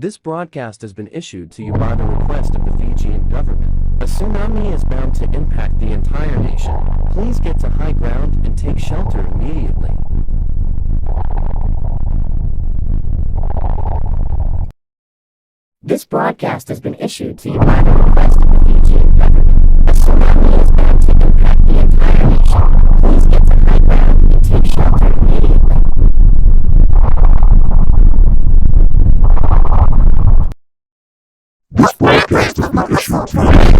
This broadcast has been issued to you by the request of the Fijian government. A tsunami is bound to impact the entire nation. Please get to high ground and take shelter immediately. This broadcast has been issued to you by the request of the Fijian government. A tsunami is bound to impact the entire nation. Please get to high ground and take shelter immediately. This broadcast is not useful to